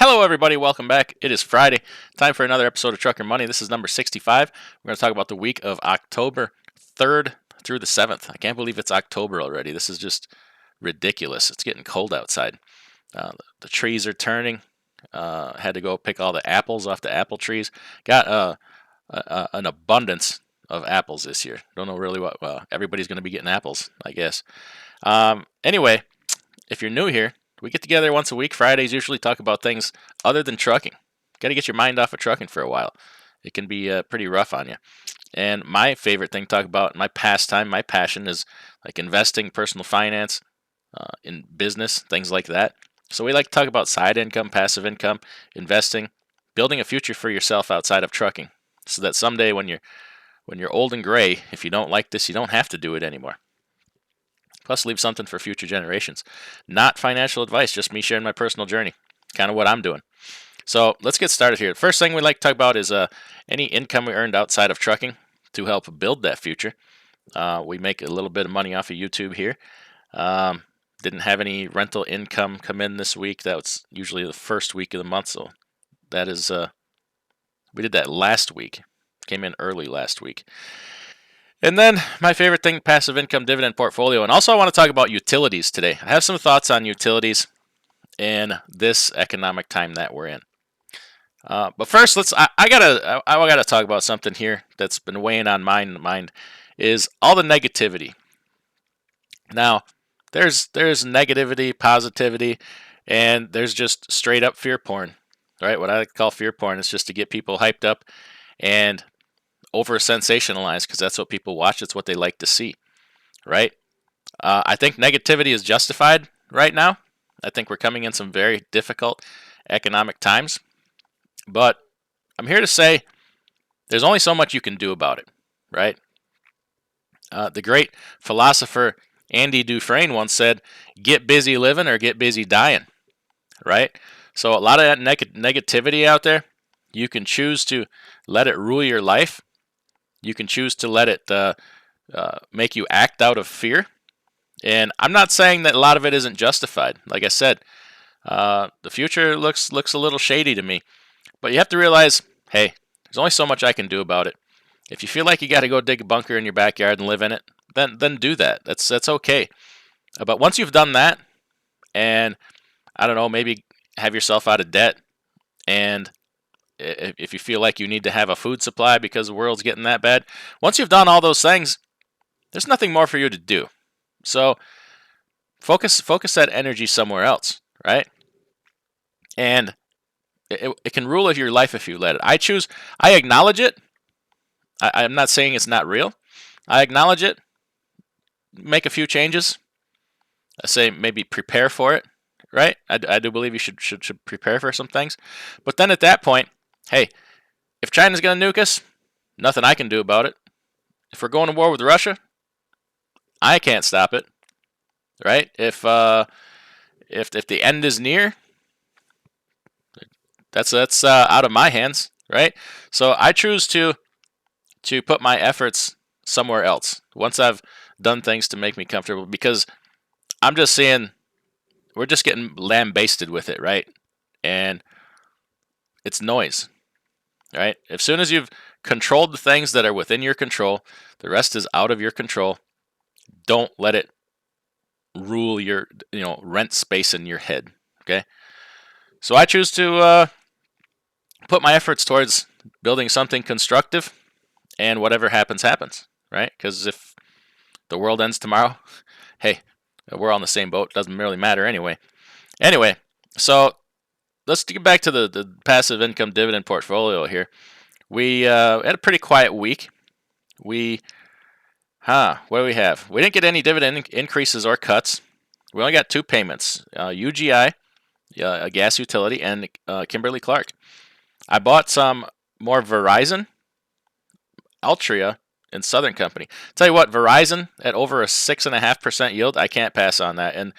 Hello, everybody. Welcome back. It is Friday. Time for another episode of Trucker Money. This is number 65. We're going to talk about the week of October 3rd through the 7th. I can't believe it's October already. This is just ridiculous. It's getting cold outside. The trees are turning. Had to go pick all the apples off the apple trees. Got an abundance of apples this year. Don't know really what. Everybody's going to be getting apples, I guess. Anyway, if you're new here, we get together once a week. Fridays usually talk about things other than trucking. Got to get your mind off of trucking for a while. It can be pretty rough on you. And my favorite thing to talk about, my pastime, my passion is like investing, personal finance, in business, things like that. So we like to talk about side income, passive income, investing, building a future for yourself outside of trucking, so that someday when you're old and gray, if you don't like this, you don't have to do it anymore. Plus, leave something for future generations. Not financial advice, just me sharing my personal journey. Kind of what I'm doing. So let's get started here. The first thing we like to talk about is any income we earned outside of trucking to help build that future. We make a little bit of money off of YouTube here. Didn't have any rental income come in this week. That was usually the first week of the month. So that is, we did that last week. Came in early last week. And then my favorite thing, passive income dividend portfolio. And also I want to talk about utilities today. I have some thoughts on utilities in this economic time that we're in. But first, I gotta talk about something here that's been weighing on my mind is all the negativity. Now, there's negativity, positivity, and there's just straight up fear porn, right? What I like to call fear porn is just to get people hyped up and over sensationalized, because that's what people watch. It's what they like to see, right? I think negativity is justified right now. I think we're coming in some very difficult economic times, but I'm here to say there's only so much you can do about it, right? The great philosopher Andy Dufresne once said, "Get busy living or get busy dying," right? So a lot of that negativity out there, you can choose to let it rule your life. You can choose to let it make you act out of fear. And I'm not saying that a lot of it isn't justified. Like I said, the future looks a little shady to me. But you have to realize, hey, there's only so much I can do about it. If you feel like you got to go dig a bunker in your backyard and live in it, then do that. That's okay. But once you've done that, and I don't know, maybe have yourself out of debt, and if you feel like you need to have a food supply because the world's getting that bad, once you've done all those things, there's nothing more for you to do. So focus that energy somewhere else, right? And it can rule your life if you let it. I acknowledge it. I'm not saying it's not real. I acknowledge it. Make a few changes. I say maybe prepare for it, right? I do believe you should prepare for some things. But then at that point, hey, if China's going to nuke us, nothing I can do about it. If we're going to war with Russia, I can't stop it, right? If the end is near, that's out of my hands, right? So I choose to put my efforts somewhere else once I've done things to make me comfortable, because I'm just seeing we're just getting lambasted with it, right? And it's noise. Right? As soon as you've controlled the things that are within your control, the rest is out of your control. Don't let it rule your, rent space in your head. Okay? So I choose to put my efforts towards building something constructive, and whatever happens, happens. Right? Because if the world ends tomorrow, hey, we're all in the same boat. It doesn't really matter anyway. Anyway, so let's get back to the passive income dividend portfolio here. We had a pretty quiet week. What do we have? We didn't get any dividend increases or cuts. We only got two payments, UGI, a gas utility, and Kimberly-Clark. I bought some more Verizon, Altria, and Southern Company. Tell you what, Verizon at over a 6.5% yield, I can't pass on that. And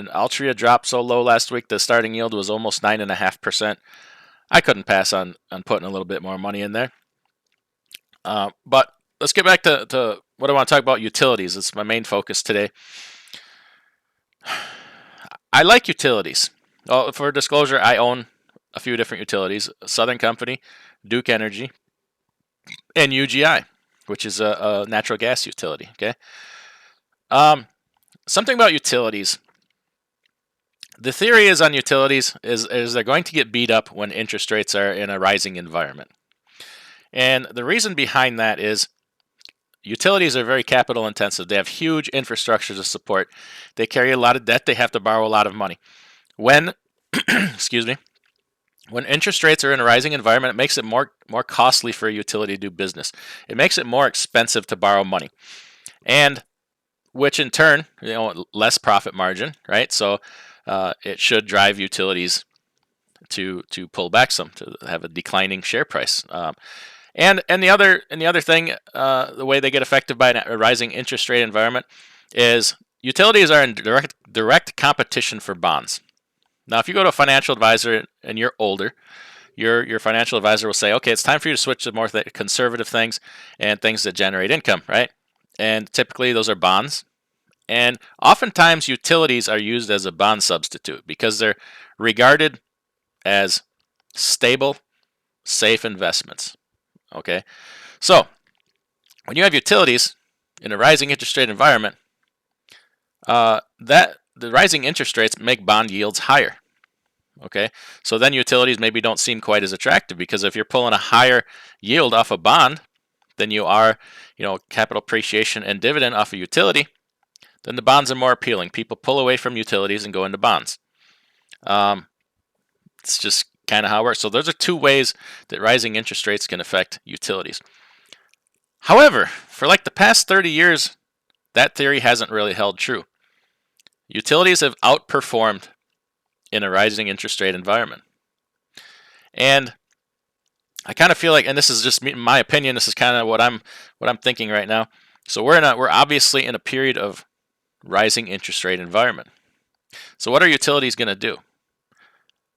Altria dropped so low last week, the starting yield was almost 9.5%. I couldn't pass on putting a little bit more money in there. But let's get back to what I want to talk about, utilities. It's my main focus today. I like utilities. Well, for disclosure, I own a few different utilities: Southern Company, Duke Energy, and UGI, which is a natural gas utility. Okay. Um, Something about utilities. The theory is on utilities is they're going to get beat up when interest rates are in a rising environment. And the reason behind that is utilities are very capital intensive. They have huge infrastructure to support. They carry a lot of debt. They have to borrow a lot of money. When excuse me, when interest rates are in a rising environment, it makes it more costly for a utility to do business. It makes it more expensive to borrow money, and which in turn, less profit margin, right? So it should drive utilities to pull back some, to have a declining share price. And the other thing, the way they get affected by a rising interest rate environment is utilities are in direct competition for bonds. Now, if you go to a financial advisor and you're older, your financial advisor will say, okay, it's time for you to switch to more conservative things and things that generate income, right? And typically those are bonds. And oftentimes utilities are used as a bond substitute because they're regarded as stable, safe investments. Okay, so when you have utilities in a rising interest rate environment, that the rising interest rates make bond yields higher. Okay, so then utilities maybe don't seem quite as attractive because if you're pulling a higher yield off a bond than you are, capital appreciation and dividend off a utility, then the bonds are more appealing. People pull away from utilities and go into bonds. It's just kind of how it works. So those are two ways that rising interest rates can affect utilities. However, for like the past 30 years, that theory hasn't really held true. Utilities have outperformed in a rising interest rate environment. And I kind of feel like, and this is just my opinion, this is kind of what I'm thinking right now. So we're obviously in a period of rising interest rate environment. So what are utilities going to do?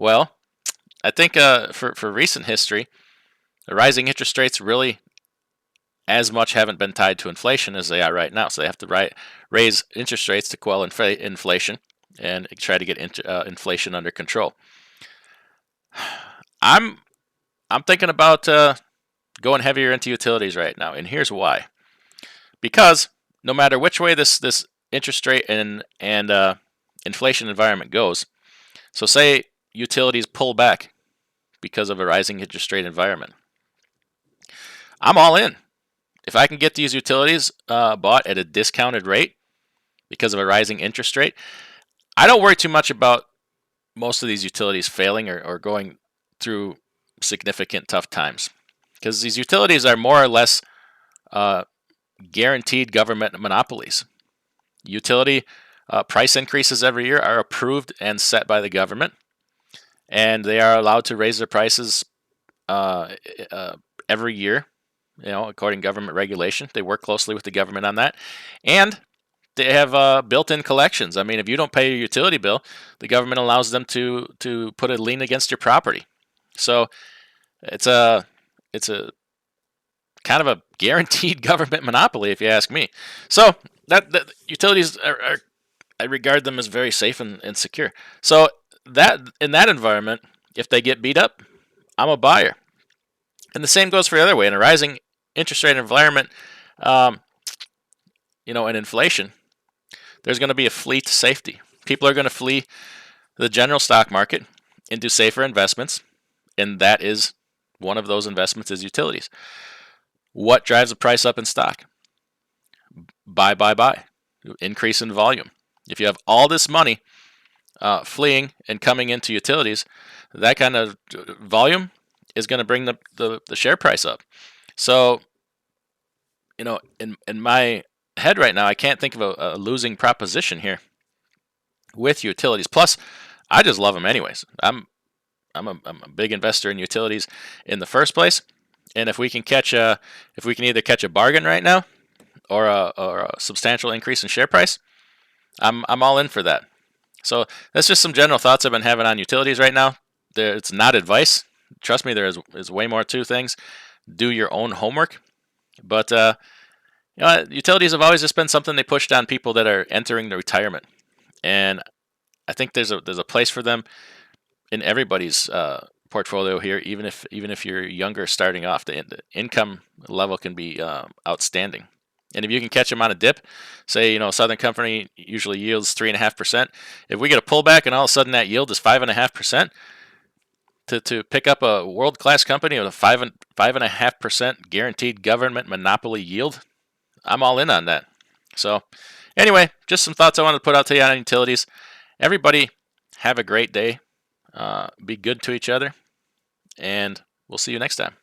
Well, I think for recent history, the rising interest rates really as much haven't been tied to inflation as they are right now. So they have to raise interest rates to quell inflation and try to get inflation under control. I'm thinking about going heavier into utilities right now, and here's why. Because no matter which way this interest rate and inflation environment goes, so say utilities pull back because of a rising interest rate environment, I'm all in. If I can get these utilities bought at a discounted rate because of a rising interest rate, I don't worry too much about most of these utilities failing or going through significant tough times, because these utilities are more or less guaranteed government monopolies. Utility price increases every year are approved and set by the government, and they are allowed to raise their prices every year, according to government regulation. They work closely with the government on that, and they have built-in collections. I mean, if you don't pay your utility bill, the government allows them to put a lien against your property. So it's a kind of a guaranteed government monopoly, if you ask me. So that utilities are I regard them as very safe and secure. So that in that environment, if they get beat up, I'm a buyer. And the same goes for the other way. In a rising interest rate environment, and inflation, there's going to be a flee to safety. People are going to flee the general stock market into safer investments, and that is one of those investments is utilities. What drives the price up in stock? Buy. Increase in volume. If you have all this money fleeing and coming into utilities, that kind of volume is going to bring the share price up. So, in my head right now, I can't think of a losing proposition here with utilities. Plus, I just love them anyways. I'm a big investor in utilities in the first place, and if we can either catch a bargain right now or a substantial increase in share price, I'm all in for that. So that's just some general thoughts I've been having on utilities right now. It's not advice. Trust me, there is way more to things. Do your own homework. But utilities have always just been something they pushed on people that are entering the retirement. And I think there's a place for them in everybody's portfolio here, even if you're younger starting off. The income level can be outstanding. And if you can catch them on a dip, say, Southern Company usually yields 3.5%. If we get a pullback and all of a sudden that yield is 5.5%, to pick up a world-class company with a 5.5% guaranteed government monopoly yield, I'm all in on that. So anyway, just some thoughts I wanted to put out to you on utilities. Everybody have a great day. Be good to each other, and we'll see you next time.